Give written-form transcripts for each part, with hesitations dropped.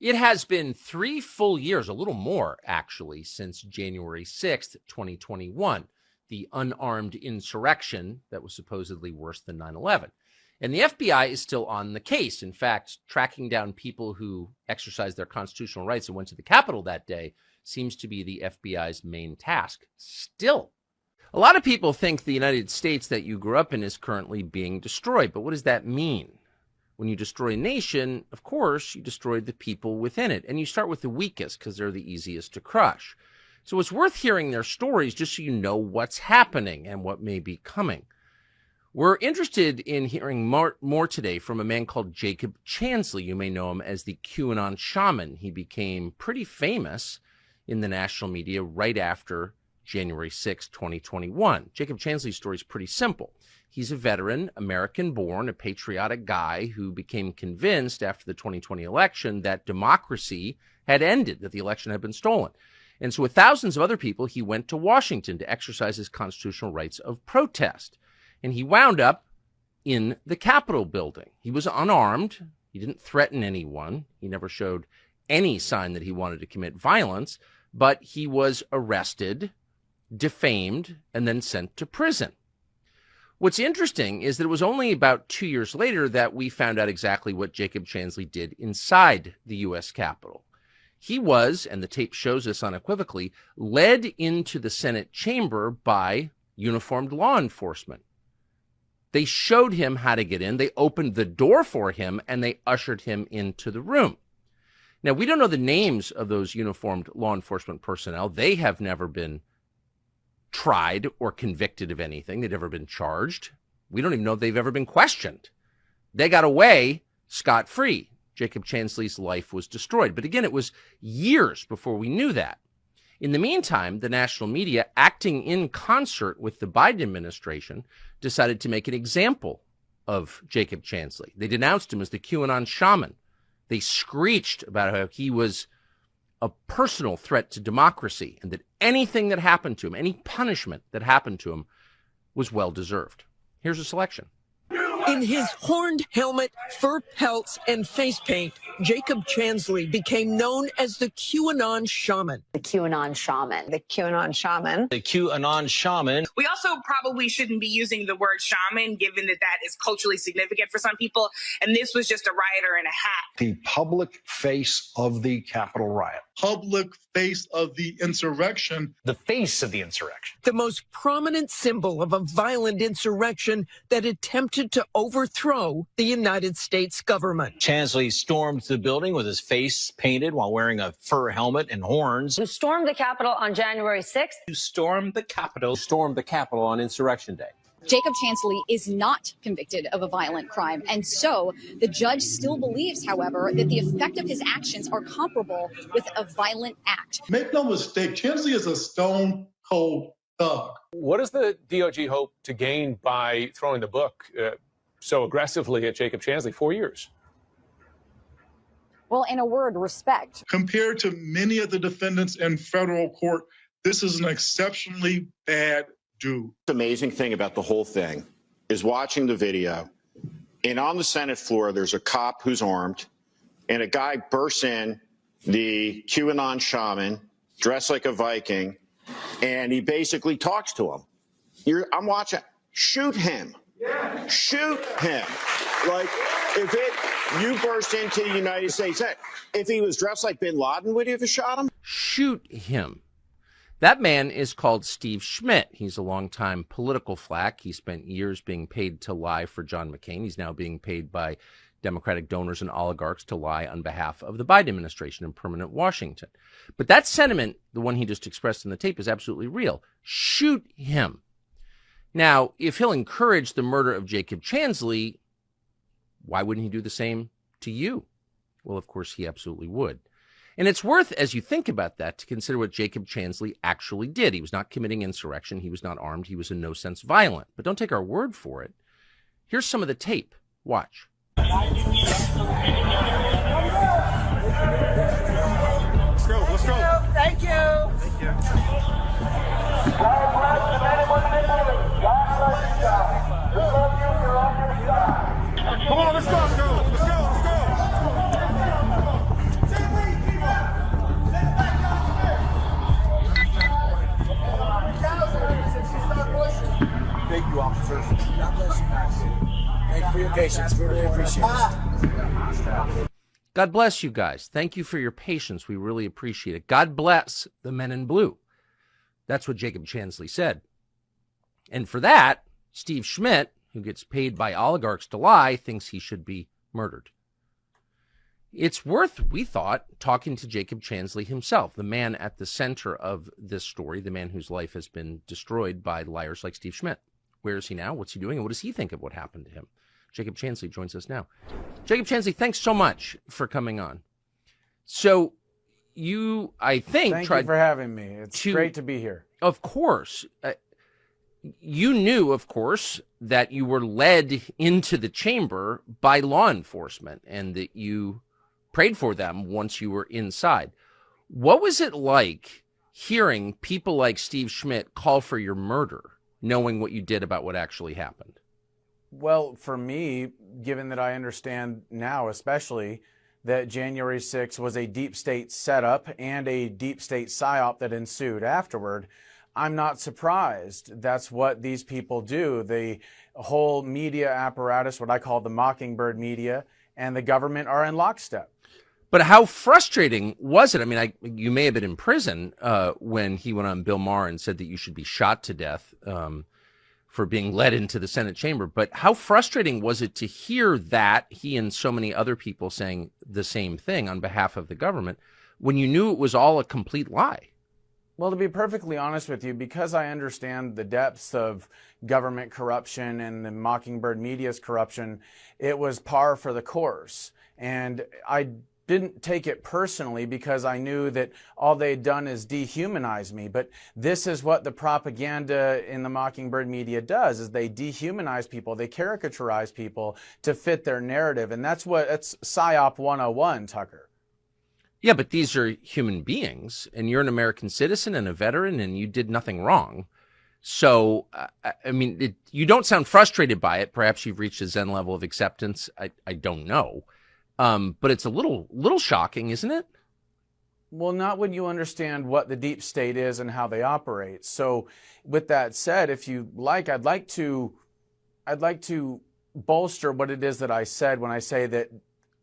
It has been 3 full years, a little more actually, since January 6th, 2021, the unarmed insurrection that was supposedly worse than 9/11. And the FBI is still on the case. In fact, tracking down people who exercised their constitutional rights and went to the Capitol that day seems to be the FBI's main task still. A lot of people think the United States that you grew up in is currently being destroyed. But what does that mean? When you destroy a nation, of course, you destroy the people within it. And you start with the weakest because they're the easiest to crush. So it's worth hearing their stories just so you know what's happening and what may be coming. We're interested in hearing more today from a man called Jacob Chansley. You may know him as the QAnon Shaman. He became pretty famous in the national media right after January 6, 2021. Jacob Chansley's story is pretty simple. He's a veteran, American-born, a patriotic guy who became convinced after the 2020 election that democracy had ended, that the election had been stolen. And so with thousands of other people, he went to Washington to exercise his constitutional rights of protest. And he wound up in the Capitol building. He was unarmed. He didn't threaten anyone. He never showed any sign that he wanted to commit violence, but he was arrested, defamed, and then sent to prison. What's interesting is that it was only about 2 years later that we found out exactly what Jacob Chansley did inside the U.S. Capitol. He was, and the tape shows this unequivocally, led into the Senate chamber by uniformed law enforcement. They showed him how to get in. They opened the door for him, and they ushered him into the room. Now, we don't know the names of those uniformed law enforcement personnel. They have never been tried or convicted of anything. They've never been charged. We don't even know if they've ever been questioned. They got away scot-free. Jacob Chansley's life was destroyed. But again, it was years before we knew that. In the meantime, the national media, acting in concert with the Biden administration, decided to make an example of Jacob Chansley. They denounced him as the QAnon Shaman. They screeched about how he was a personal threat to democracy and that anything that happened to him, any punishment that happened to him, was well-deserved. Here's a selection. In his horned helmet, fur pelts, and face paint, Jacob Chansley became known as the QAnon Shaman. The QAnon Shaman. The QAnon Shaman. The QAnon Shaman. We also probably shouldn't be using the word shaman, given that that is culturally significant for some people. And this was just a rioter in a hat. The public face of the Capitol riot. Public face of the insurrection. The face of the insurrection. The most prominent symbol of a violent insurrection that attempted to overthrow the United States government. Chansley stormed the building with his face painted while wearing a fur helmet and horns. Who stormed the Capitol on January 6th? Who stormed the Capitol. Stormed the Capitol on Insurrection Day. Jacob Chansley is not convicted of a violent crime. And so the judge still believes, however, that the effect of his actions are comparable with a violent act. Make no mistake, Chansley is a stone cold thug. What does the DOJ hope to gain by throwing the book so aggressively at Jacob Chansley? 4 years. Well, in a word, respect. Compared to many of the defendants in federal court, this is an exceptionally bad dude. The amazing thing about the whole thing is watching the video, and on the Senate floor, there's a cop who's armed, and a guy bursts in, the QAnon Shaman, dressed like a Viking, and he basically talks to him. I'm watching. Shoot him. Yeah. Shoot him. Like, you burst into the United States, if he was dressed like bin Laden, would you have shot him? Shoot him. That man is called Steve Schmidt. He's a longtime political flack. He spent years being paid to lie for John McCain. He's now being paid by Democratic donors and oligarchs to lie on behalf of the Biden administration in permanent Washington. But that sentiment, the one he just expressed in the tape, is absolutely real. Shoot him. Now, if he'll encourage the murder of Jacob Chansley, why wouldn't he do the same to you? Well, of course, he absolutely would. And it's worth, as you think about that, to consider what Jacob Chansley actually did. He was not committing insurrection. He was not armed. He was in no sense violent. But don't take our word for it. Here's some of the tape. Watch. Let's go. Let's go. Thank you. Thank you. Come on, let's go. Let's go. Let's go. Let's go. patience. Really appreciate it. God bless you guys. Thank you for your patience. We really appreciate it. God bless the men in blue. That's what Jacob Chansley said. And for that, Steve Schmidt, who gets paid by oligarchs to lie, thinks he should be murdered. It's worth, we thought, talking to Jacob Chansley himself, the man at the center of this story, the man whose life has been destroyed by liars like Steve Schmidt. Where is he now? What's he doing? And what does he think of what happened to him? Jacob Chansley joins us now. Jacob Chansley, thanks so much for coming on. So you, I think, Thank you for having me. It's great to be here. Of course. You knew, of course, that you were led into the chamber by law enforcement and that you prayed for them once you were inside. What was it like hearing people like Steve Schmidt call for your murder, knowing what you did about what actually happened? Well, for me, given that I understand now especially that January 6th was a deep state setup and a deep state psyop that ensued afterward, I'm not surprised. That's what these people do. The whole media apparatus, what I call the mockingbird media, and the government are in lockstep. But how frustrating was it? I mean, you may have been in prison when he went on Bill Maher and said that you should be shot to death for being led into the Senate chamber. But how frustrating was it to hear that he and so many other people saying the same thing on behalf of the government when you knew it was all a complete lie? Well, to be perfectly honest with you, because I understand the depths of government corruption and the mockingbird media's corruption, it was par for the course. And I didn't take it personally because I knew that all they'd done is dehumanize me. But this is what the propaganda in the mockingbird media does, is they dehumanize people, they caricaturize people to fit their narrative. And that's PSYOP 101, Tucker. Yeah, but these are human beings, and you're an American citizen and a veteran, and you did nothing wrong. So, I mean, you don't sound frustrated by it. Perhaps you've reached a Zen level of acceptance. I don't know. But it's a little shocking, isn't it? Well, not when you understand what the deep state is and how they operate. So with that said, if you like, I'd like to bolster what it is that I said when I say that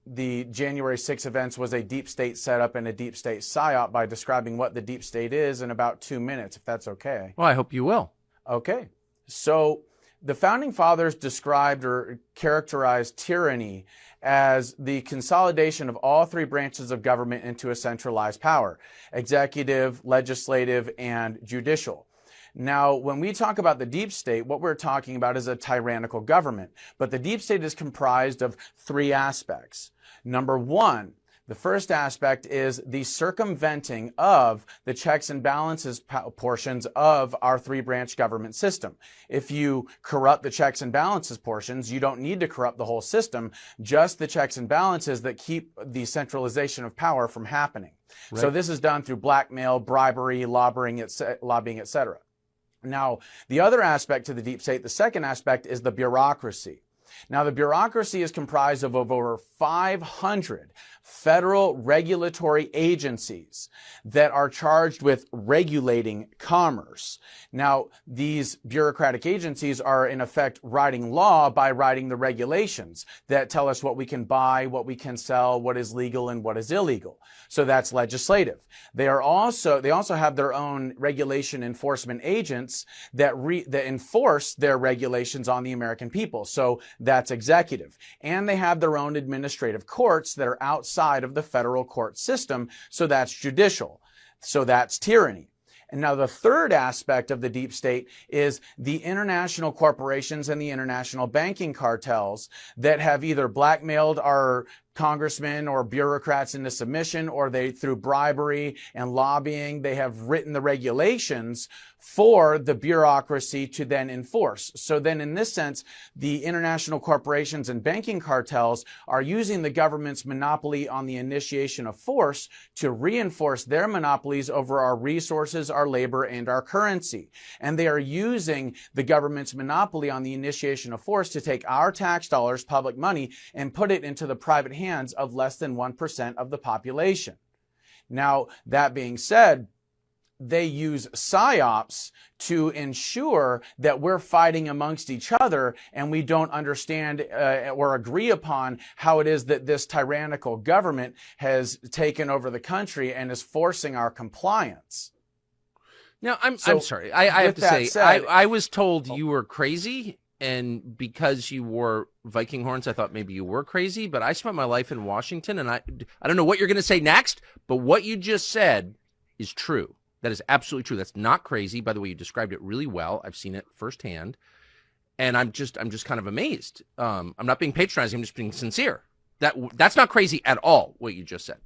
the January 6 events was a deep state setup and a deep state psyop by describing what the deep state is in about 2 minutes, if that's okay. Well, I hope you will. Okay. So the founding fathers described or characterized tyranny as the consolidation of all three branches of government into a centralized power: executive, legislative, and judicial. Now, when we talk about the deep state, what we're talking about is a tyrannical government. But the deep state is comprised of three aspects. Number one, the first aspect is the circumventing of the checks and balances portions of our three-branch government system. If you corrupt the checks and balances portions, you don't need to corrupt the whole system, just the checks and balances that keep the centralization of power from happening. Right. So this is done through blackmail, bribery, lobbying, etc. Now, the other aspect to the deep state, the second aspect, is the bureaucracy. Now, the bureaucracy is comprised of over 500 federal regulatory agencies that are charged with regulating commerce. Now, these bureaucratic agencies are, in effect, writing law by writing the regulations that tell us what we can buy, what we can sell, what is legal and what is illegal. So that's legislative. They also have their own regulation enforcement agents that enforce their regulations on the American people. So that's executive. And they have their own administrative courts that are outside of the federal court system. So that's judicial. So that's tyranny. And now the third aspect of the deep state is the international corporations and the international banking cartels that have either blackmailed our congressmen or bureaucrats into submission, or they, through bribery and lobbying, they have written the regulations for the bureaucracy to then enforce. So then in this sense, the international corporations and banking cartels are using the government's monopoly on the initiation of force to reinforce their monopolies over our resources, our labor, and our currency. And they are using the government's monopoly on the initiation of force to take our tax dollars, public money, and put it into the private hands of less than 1% of the population. Now, that being said, they use psyops to ensure that we're fighting amongst each other and we don't understand or agree upon how it is that this tyrannical government has taken over the country and is forcing our compliance. Now, I'm sorry. I have to say, I was told you were crazy, and because you wore Viking horns, I thought maybe you were crazy, but I spent my life in Washington, and I don't know what you're going to say next, but what you just said is true. That is absolutely true. That's not crazy. By the way, you described it really well. I've seen it firsthand, and I'm just kind of amazed. I'm not being patronizing. I'm just being sincere. That's not crazy at all, what you just said.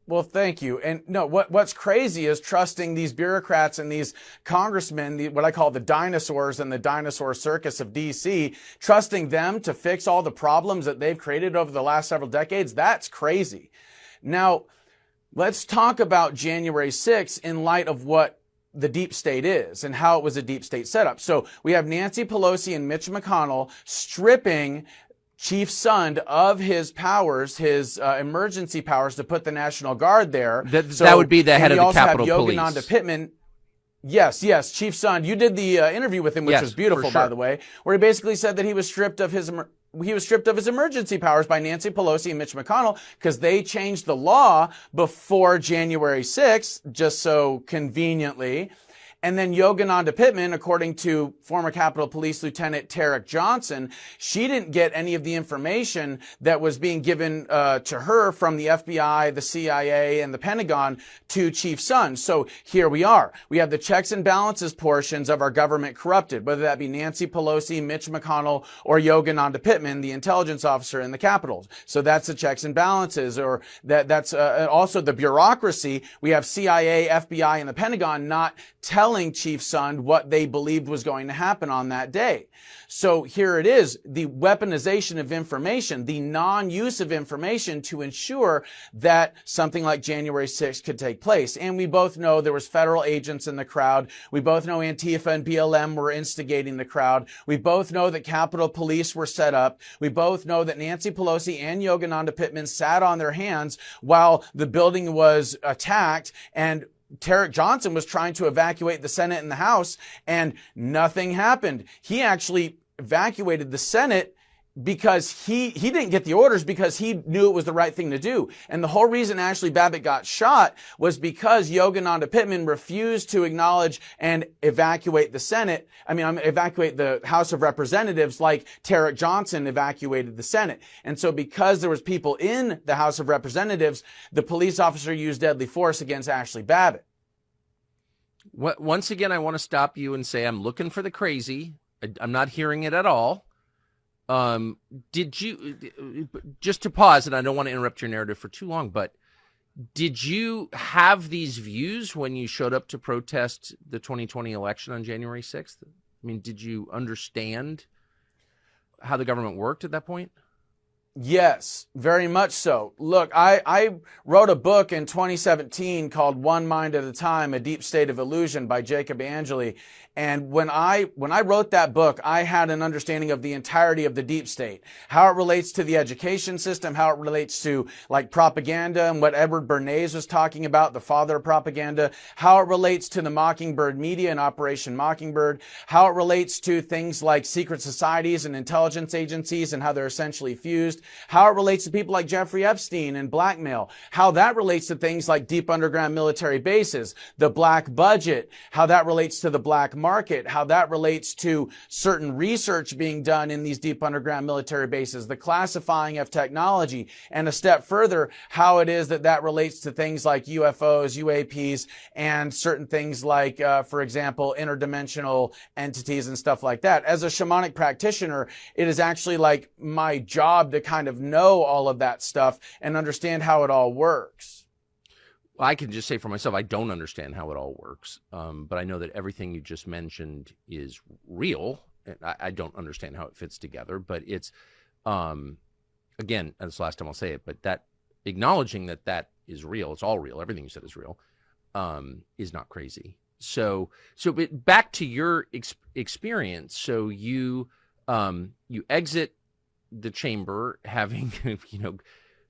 Well, thank you. And no, what's crazy is trusting these bureaucrats and these congressmen, what I call the dinosaurs and the dinosaur circus of D.C., trusting them to fix all the problems that they've created over the last several decades. That's crazy. Now, let's talk about January 6th in light of what the deep state is and how it was a deep state setup. So we have Nancy Pelosi and Mitch McConnell stripping Chief Sund of his powers, his emergency powers to put the National Guard there. That would be the head of the Capitol Police. Yogananda Pittman. Yes, Chief Sund. You did the interview with him, which was beautiful, by the way, where he basically said that he was stripped of his emergency powers by Nancy Pelosi and Mitch McConnell because they changed the law before January 6th, just so conveniently. And then Yogananda Pittman, according to former Capitol Police Lieutenant Tarek Johnson, she didn't get any of the information that was being given to her from the FBI, the CIA, and the Pentagon to Chief Sund. So here we are. We have the checks and balances portions of our government corrupted, whether that be Nancy Pelosi, Mitch McConnell, or Yogananda Pittman, the intelligence officer in the Capitol. So that's the checks and balances, or that's also the bureaucracy. We have CIA, FBI, and the Pentagon not telling Chief Sund what they believed was going to happen on that day. So here it is, the weaponization of information, the non-use of information to ensure that something like January 6th could take place. And we both know there was federal agents in the crowd. We both know Antifa and BLM were instigating the crowd. We both know that Capitol Police were set up. We both know that Nancy Pelosi and Yogananda Pittman sat on their hands while the building was attacked, and Tarek Johnson was trying to evacuate the Senate and the House, and nothing happened. He actually evacuated the Senate because he didn't get the orders because he knew it was the right thing to do. And the whole reason Ashley Babbitt got shot was because Yogananda Pittman refused to acknowledge and evacuate the Senate. Evacuate the House of Representatives like Tarek Johnson evacuated the Senate. And so because there was people in the House of Representatives, the police officer used deadly force against Ashley Babbitt. Once again, I want to stop you and say I'm looking for the crazy. I'm not hearing it at all. Did you, just to pause, and I don't want to interrupt your narrative for too long, but did you have these views when you showed up to protest the 2020 election on January 6th? I mean, did you understand how the government worked at that point? Yes, very much so. Look, I wrote a book in 2017 called One Mind at a Time, A Deep State of Illusion by Jacob Angeli. And when I wrote that book, I had an understanding of the entirety of the deep state, how it relates to the education system, how it relates to like propaganda and what Edward Bernays was talking about, the father of propaganda, how it relates to the Mockingbird media and Operation Mockingbird, how it relates to things like secret societies and intelligence agencies and how they're essentially fused, how it relates to people like Jeffrey Epstein and blackmail, how that relates to things like deep underground military bases, the black budget, how that relates to the black market, how that relates to certain research being done in these deep underground military bases, the classifying of technology, and a step further, how it is that relates to things like UFOs, UAPs, and certain things like, for example, interdimensional entities and stuff like that. As a shamanic practitioner, it is actually like my job to kind of know all of that stuff and understand how it all works. I can just say for myself, I don't understand how it all works, but I know that everything you just mentioned is real. I don't understand how it fits together, but it's, again, that's the last time I'll say it, but that acknowledging that is real, it's all real, everything you said is real, is not crazy. But back to your experience. So you exit the chamber having,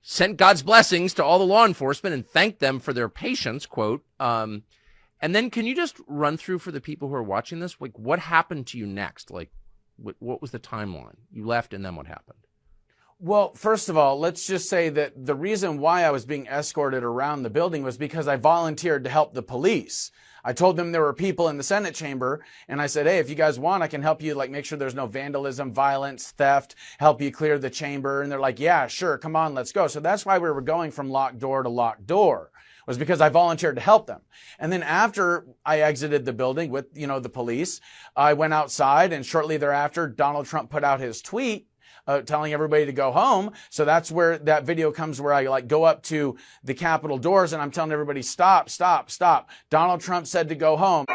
sent God's blessings to all the law enforcement and thanked them for their patience, quote. And And then can you just run through for the people who are watching this, like what happened to you next? Like what was the timeline? You left and then what happened? Well, first of all, let's just say that the reason why I was being escorted around the building was because I volunteered to help the police. I told them there were people in the Senate chamber, and I said, hey, if you guys want, I can help you, like, make sure there's no vandalism, violence, theft, help you clear the chamber. And they're like, yeah, sure, come on, let's go. So that's why we were going from locked door to locked door, was because I volunteered to help them. And then after I exited the building with, you know, the police, I went outside, and shortly thereafter, Donald Trump put out his tweet telling everybody to go home. So that's where that video comes, where I like go up to the Capitol doors and I'm telling everybody, stop, stop, stop. Donald Trump said to go home.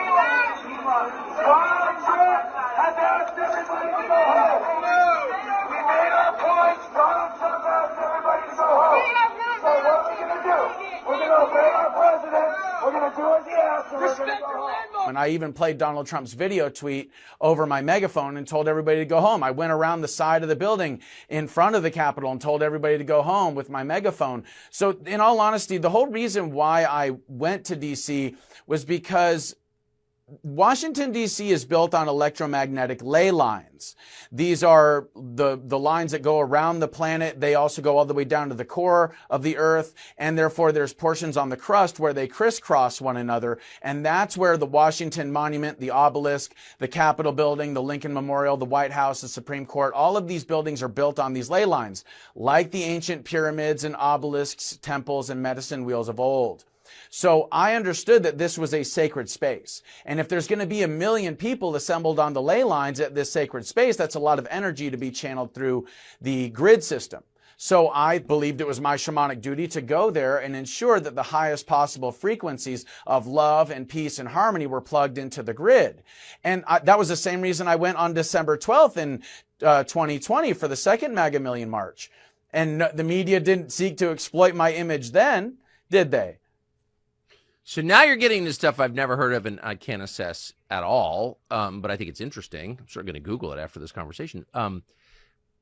And I even played Donald Trump's video tweet over my megaphone and told everybody to go home. I went around the side of the building in front of the Capitol and told everybody to go home with my megaphone. So in all honesty, the whole reason why I went to D.C. was because Washington, D.C. is built on electromagnetic ley lines. These are the lines that go around the planet. They also go all the way down to the core of the earth, and therefore there's portions on the crust where they crisscross one another, and that's where the Washington Monument, the obelisk, the Capitol building, the Lincoln Memorial, the White House, the Supreme Court, all of these buildings are built on these ley lines, like the ancient pyramids and obelisks, temples, and medicine wheels of old. So I understood that this was a sacred space. And if there's going to be 1 million people assembled on the ley lines at this sacred space, that's a lot of energy to be channeled through the grid system. So I believed it was my shamanic duty to go there and ensure that the highest possible frequencies of love and peace and harmony were plugged into the grid. And that was the same reason I went on December 12th in 2020 for the second MAGA Million March. And the media didn't seek to exploit my image then, did they? So now you're getting into stuff I've never heard of and I can't assess at all, but I think it's interesting. I'm sure I'm going to Google it after this conversation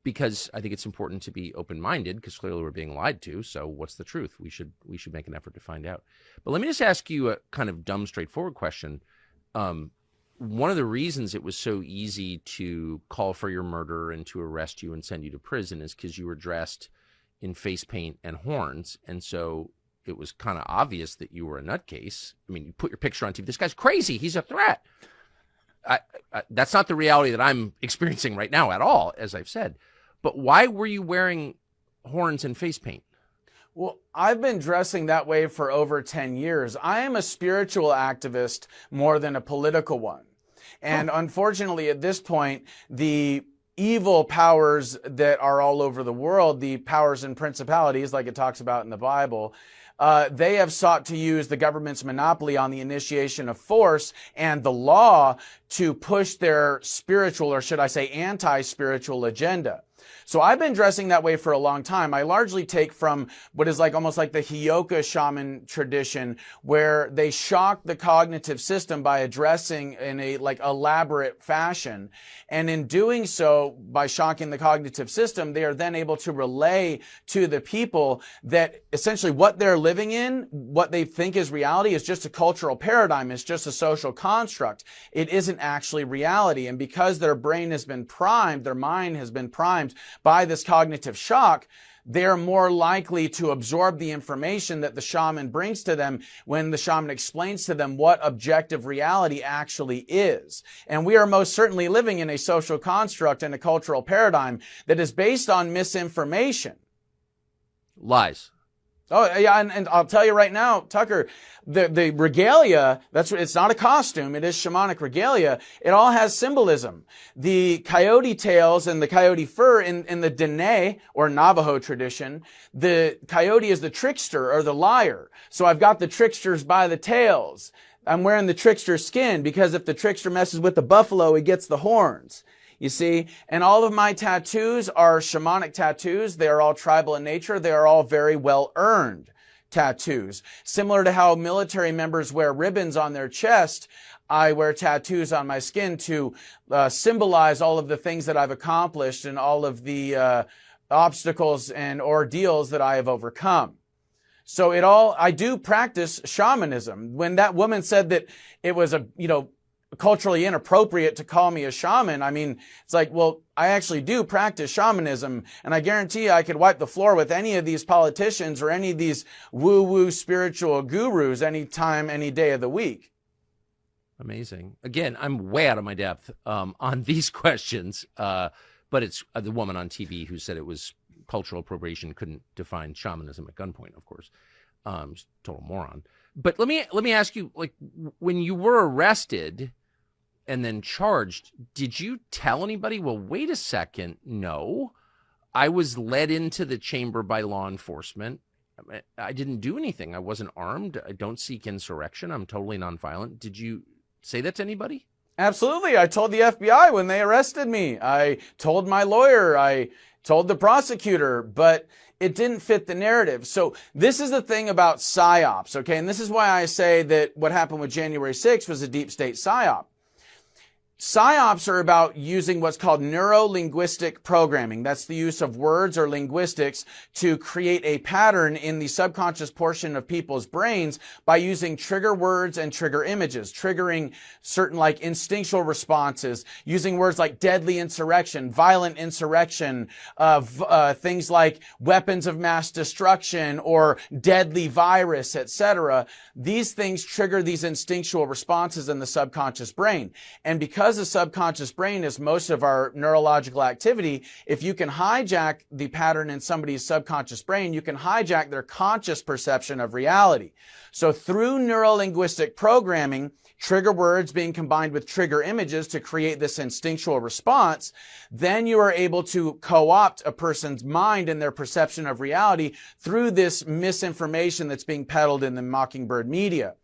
because I think it's important to be open-minded because clearly we're being lied to. So what's the truth? We should make an effort to find out. But let me just ask you a kind of dumb, straightforward question. One of the reasons it was so easy to call for your murder and to arrest you and send you to prison is because you were dressed in face paint and horns, and so it was kind of obvious that you were a nutcase. I mean, you put your picture on TV. This guy's crazy. He's a threat. That's not the reality that I'm experiencing right now at all, as I've said. But why were you wearing horns and face paint? Well, I've been dressing that way for over 10 years. I am a spiritual activist more than a political one. And unfortunately, at this point, the evil powers that are all over the world, the powers and principalities, like it talks about in the Bible, they have sought to use the government's monopoly on the initiation of force and the law to push their spiritual, or should I say anti-spiritual agenda. So I've been dressing that way for a long time. I largely take from what is like almost like the Jan-6 Shaman tradition, where they shock the cognitive system by addressing in a like elaborate fashion. And in doing so, by shocking the cognitive system, they are then able to relay to the people that essentially what they're living in, what they think is reality, is just a cultural paradigm. It's just a social construct. It isn't actually reality. And because their brain has been primed, their mind has been primed by this cognitive shock, they're more likely to absorb the information that the shaman brings to them when the shaman explains to them what objective reality actually is. And we are most certainly living in a social construct and a cultural paradigm that is based on misinformation. Lies. Oh, yeah, and I'll tell you right now, Tucker, the regalia, it's not a costume, it is shamanic regalia. It all has symbolism. The coyote tails and the coyote fur in the Dene, or Navajo tradition, the coyote is the trickster or the liar. So I've got the tricksters by the tails. I'm wearing the trickster skin because if the trickster messes with the buffalo, he gets the horns. You see, and all of my tattoos are shamanic tattoos. They are all tribal in nature. They are all very well earned tattoos. Similar to how military members wear ribbons on their chest, I wear tattoos on my skin to symbolize all of the things that I've accomplished and all of the obstacles and ordeals that I have overcome. So I do practice shamanism. When that woman said that it was culturally inappropriate to call me a shaman, I mean, it's like, well, I actually do practice shamanism, and I guarantee you I could wipe the floor with any of these politicians or any of these woo-woo spiritual gurus anytime, any day of the week. Amazing. Again, I'm way out of my depth on these questions, but it's the woman on TV who said it was cultural appropriation, couldn't define shamanism at gunpoint, of course. Total moron. But let me ask you, like, when you were arrested and then charged, did you tell anybody, well, wait a second, no, I was led into the chamber by law enforcement. I didn't do anything. I wasn't armed. I don't seek insurrection. I'm totally nonviolent. Did you say that to anybody? Absolutely. I told the FBI when they arrested me. I told my lawyer. I told the prosecutor, but it didn't fit the narrative. So this is the thing about PSYOPs, okay? And this is why I say that what happened with January 6th was a deep state PSYOP. PSYOPs are about using what's called neuro-linguistic programming. That's the use of words or linguistics to create a pattern in the subconscious portion of people's brains by using trigger words and trigger images, triggering certain like instinctual responses, using words like deadly insurrection, violent insurrection, things like weapons of mass destruction or deadly virus, etc. These things trigger these instinctual responses in the subconscious brain. And because the subconscious brain is most of our neurological activity, if you can hijack the pattern in somebody's subconscious brain, you can hijack their conscious perception of reality. So through neuro-linguistic programming, trigger words being combined with trigger images to create this instinctual response, then you are able to co-opt a person's mind and their perception of reality through this misinformation that's being peddled in the Mockingbird media.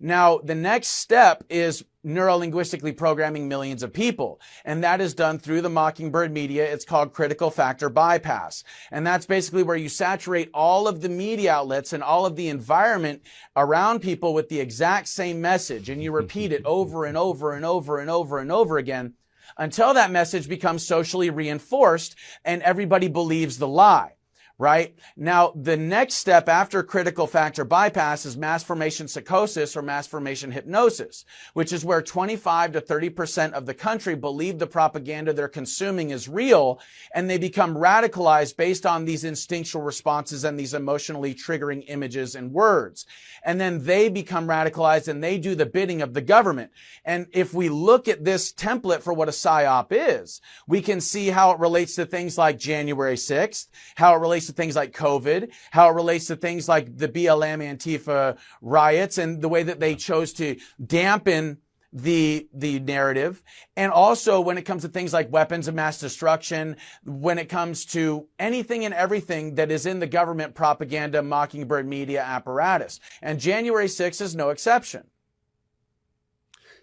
Now, the next step is neuro-linguistically programming millions of people. And that is done through the Mockingbird media. It's called critical factor bypass. And that's basically where you saturate all of the media outlets and all of the environment around people with the exact same message. And you repeat it over and over and over and over and over again until that message becomes socially reinforced and everybody believes the lie. Right? Now, the next step after critical factor bypass is mass formation psychosis or mass formation hypnosis, which is where 25 to 30% of the country believe the propaganda they're consuming is real, and they become radicalized based on these instinctual responses and these emotionally triggering images and words. And then they become radicalized and they do the bidding of the government. And if we look at this template for what a PSYOP is, we can see how it relates to things like January 6th, how it relates to things like COVID, how it relates to things like the BLM Antifa riots and the way that they chose to dampen the narrative. And also when it comes to things like weapons of mass destruction, when it comes to anything and everything that is in the government propaganda Mockingbird media apparatus. And January 6th is no exception.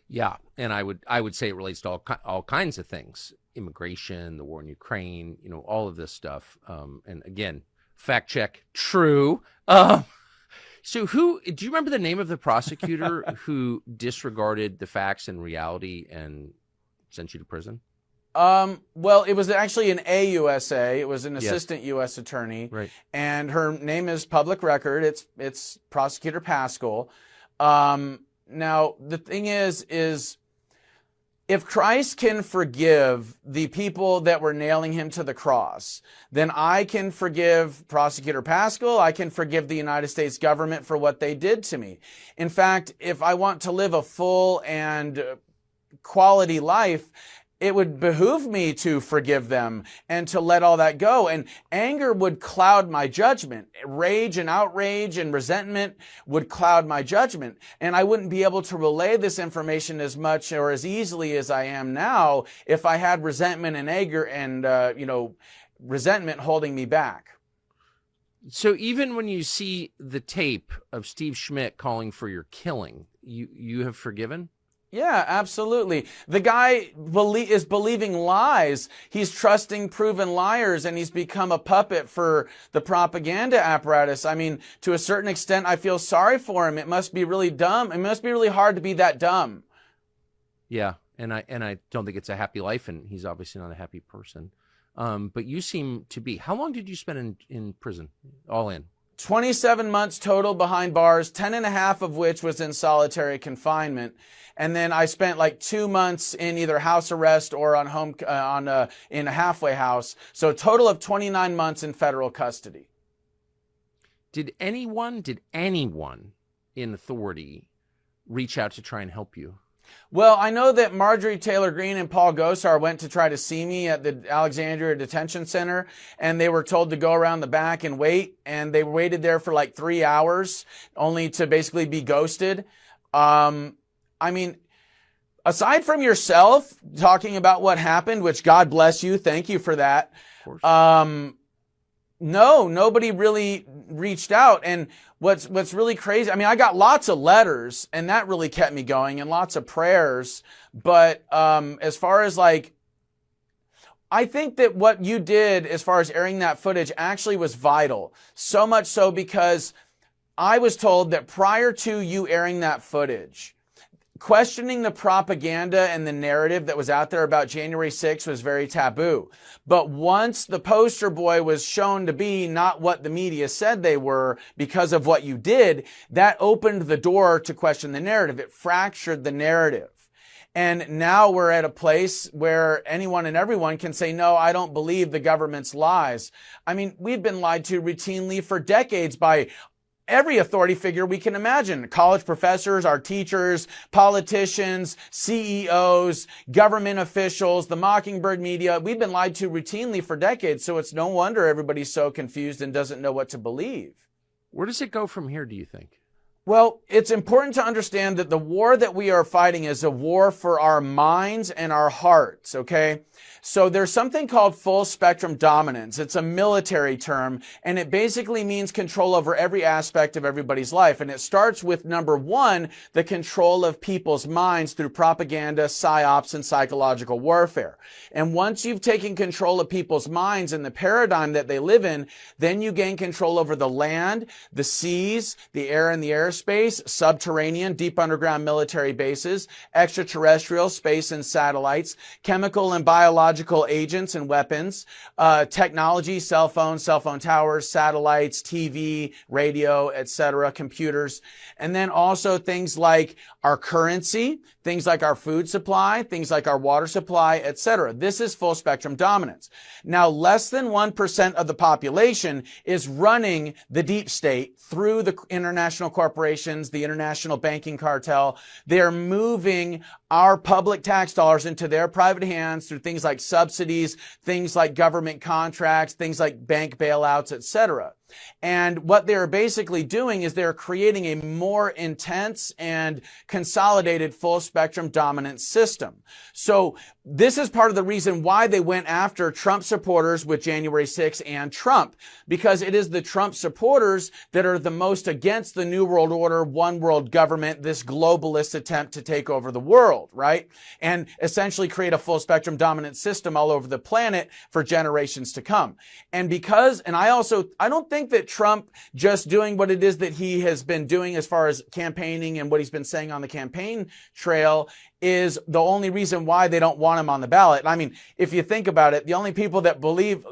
Yeah, and I would say it relates to all kinds of things: immigration, the war in Ukraine, all of this stuff. And again, fact check, true. So do you remember the name of the prosecutor who disregarded the facts and reality and sent you to prison? Well, it was actually an AUSA. It was an assistant U.S. attorney. Right. And her name is public record. It's Prosecutor Pascal. Now, the thing is if Christ can forgive the people that were nailing him to the cross, then I can forgive Prosecutor Pascal. I can forgive the United States government for what they did to me. In fact, if I want to live a full and quality life, it would behoove me to forgive them and to let all that go. And anger would cloud my judgment. Rage and outrage and resentment would cloud my judgment. And I wouldn't be able to relay this information as much or as easily as I am now if I had resentment and anger and, resentment holding me back. So even when you see the tape of Steve Schmidt calling for your killing, you have forgiven? Yeah, absolutely. The guy is believing lies. He's trusting proven liars, and he's become a puppet for the propaganda apparatus. I mean, to a certain extent, I feel sorry for him. It must be really dumb. It must be really hard to be that dumb. Yeah, and I don't think it's a happy life, and he's obviously not a happy person. But you seem to be. How long did you spend in prison, all in? 27 months total behind bars, 10 and a half of which was in solitary confinement. And then I spent like 2 months in either house arrest or on in a halfway house. So a total of 29 months in federal custody. Did anyone in authority reach out to try and help you? Well, I know that Marjorie Taylor Greene and Paul Gosar went to try to see me at the Alexandria Detention Center, and they were told to go around the back and wait, and they waited there for like 3 hours, only to basically be ghosted. I mean, aside from yourself talking about what happened, which God bless you, thank you for that. No, nobody really reached out. And what's really crazy, I mean, I got lots of letters, and that really kept me going, and lots of prayers. But as far as like, I think that what you did as far as airing that footage actually was vital. So much so because I was told that prior to you airing that footage, questioning the propaganda and the narrative that was out there about January 6th was very taboo. But once the poster boy was shown to be not what the media said they were because of what you did, that opened the door to question the narrative. It fractured the narrative. And now we're at a place where anyone and everyone can say, no, I don't believe the government's lies. I mean, we've been lied to routinely for decades by every authority figure we can imagine. College professors, our teachers, politicians, CEOs, government officials, the Mockingbird media. We've been lied to routinely for decades, so it's no wonder everybody's so confused and doesn't know what to believe. Where does it go from here, do you think? Well, it's important to understand that the war that we are fighting is a war for our minds and our hearts, okay? So there's something called full spectrum dominance. It's a military term, and it basically means control over every aspect of everybody's life. And it starts with, number one, the control of people's minds through propaganda, psyops, and psychological warfare. And once you've taken control of people's minds and the paradigm that they live in, then you gain control over the land, the seas, the air and the airspace, subterranean, deep underground military bases, extraterrestrial, space and satellites, chemical and biological agents and weapons, technology, cell phone towers, satellites, TV, radio, etc., computers, and then also things like our currency, things like our food supply, things like our water supply, etc. This is full spectrum dominance. Now, less than 1% of the population is running the deep state through the international corporations, the international banking cartel. They're moving our public tax dollars into their private hands through things like subsidies, things like government contracts, things like bank bailouts, etc. And what they're basically doing is they're creating a more intense and consolidated full spectrum dominant system. So this is part of the reason why they went after Trump supporters with January 6th and Trump, because it is the Trump supporters that are the most against the New World Order, one world government, this globalist attempt to take over the world, right? And essentially create a full spectrum dominant system all over the planet for generations to come. And I don't think that Trump just doing what it is that he has been doing as far as campaigning and what he's been saying on the campaign trail is the only reason why they don't want him on the ballot. I mean, if you think about it, the only people that believe,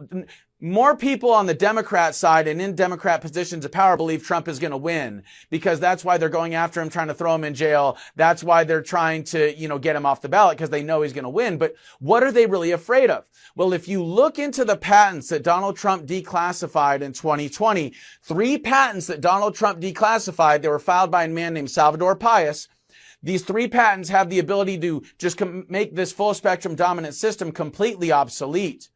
more people on the Democrat side and in Democrat positions of power believe Trump is going to win, because that's why they're going after him, trying to throw him in jail. That's why they're trying to, get him off the ballot, because they know he's going to win. But what are they really afraid of? Well, if you look into the patents that Donald Trump declassified in 2020, 3 patents that Donald Trump declassified, they were filed by a man named Salvador Payas. These 3 patents have the ability to just make this full spectrum dominant system completely obsolete.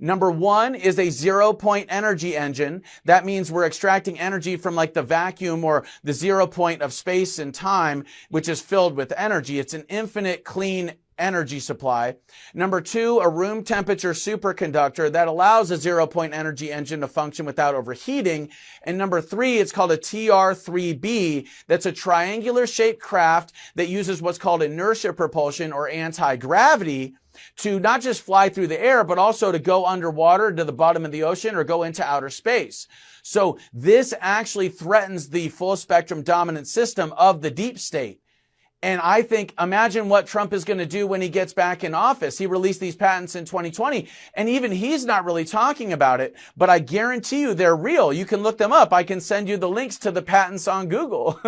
Number 1 is a 0-point energy engine. That means we're extracting energy from like the vacuum or the 0 point of space and time, which is filled with energy. It's an infinite clean energy supply. Number 2, a room temperature superconductor that allows a 0-point energy engine to function without overheating. And number 3, it's called a TR-3B. That's a triangular shaped craft that uses what's called inertia propulsion or anti-gravity to not just fly through the air, but also to go underwater to the bottom of the ocean or go into outer space. So this actually threatens the full spectrum dominant system of the deep state. And I think, imagine what Trump is going to do when he gets back in office. He released these patents in 2020, and even he's not really talking about it, but I guarantee you they're real. You can look them up. I can send you the links to the patents on Google.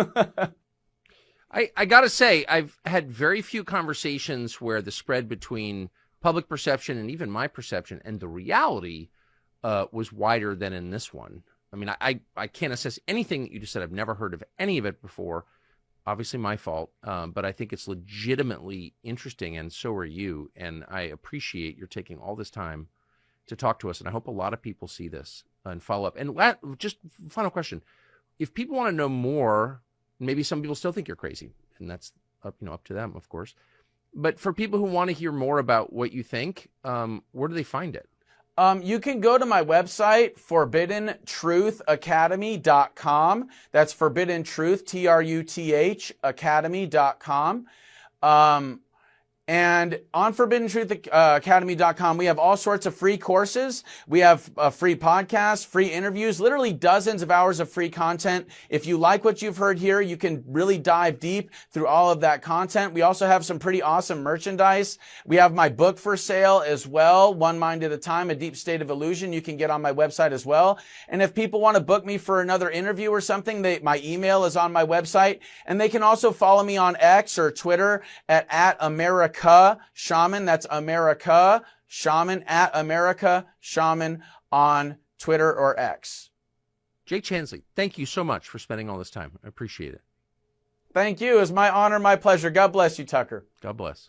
I got to say, I've had very few conversations where the spread between public perception and even my perception and the reality was wider than in this one. I mean, I can't assess anything that you just said. I've never heard of any of it before. Obviously my fault, but I think it's legitimately interesting, and so are you. And I appreciate your taking all this time to talk to us, and I hope a lot of people see this and follow up. And just final question. If people want to know more, maybe some people still think you're crazy, and that's up to them, of course. But for people who want to hear more about what you think, where do they find it? You can go to my website, ForbiddenTruthAcademy.com. That's Forbidden Truth, TRUTH, Academy.com. And on ForbiddenTruthAcademy.com, we have all sorts of free courses. We have free podcasts, free interviews, literally dozens of hours of free content. If you like what you've heard here, you can really dive deep through all of that content. We also have some pretty awesome merchandise. We have my book for sale as well, One Mind at a Time, A Deep State of Illusion. You can get on my website as well. And if people want to book me for another interview or something, my email is on my website. And they can also follow me on X or Twitter at America Shaman. That's America Shaman, at America Shaman on Twitter or X. Jake Chansley, thank you so much for spending all this time. I appreciate it. Thank you. It's my honor, my pleasure. God bless you, Tucker. God bless.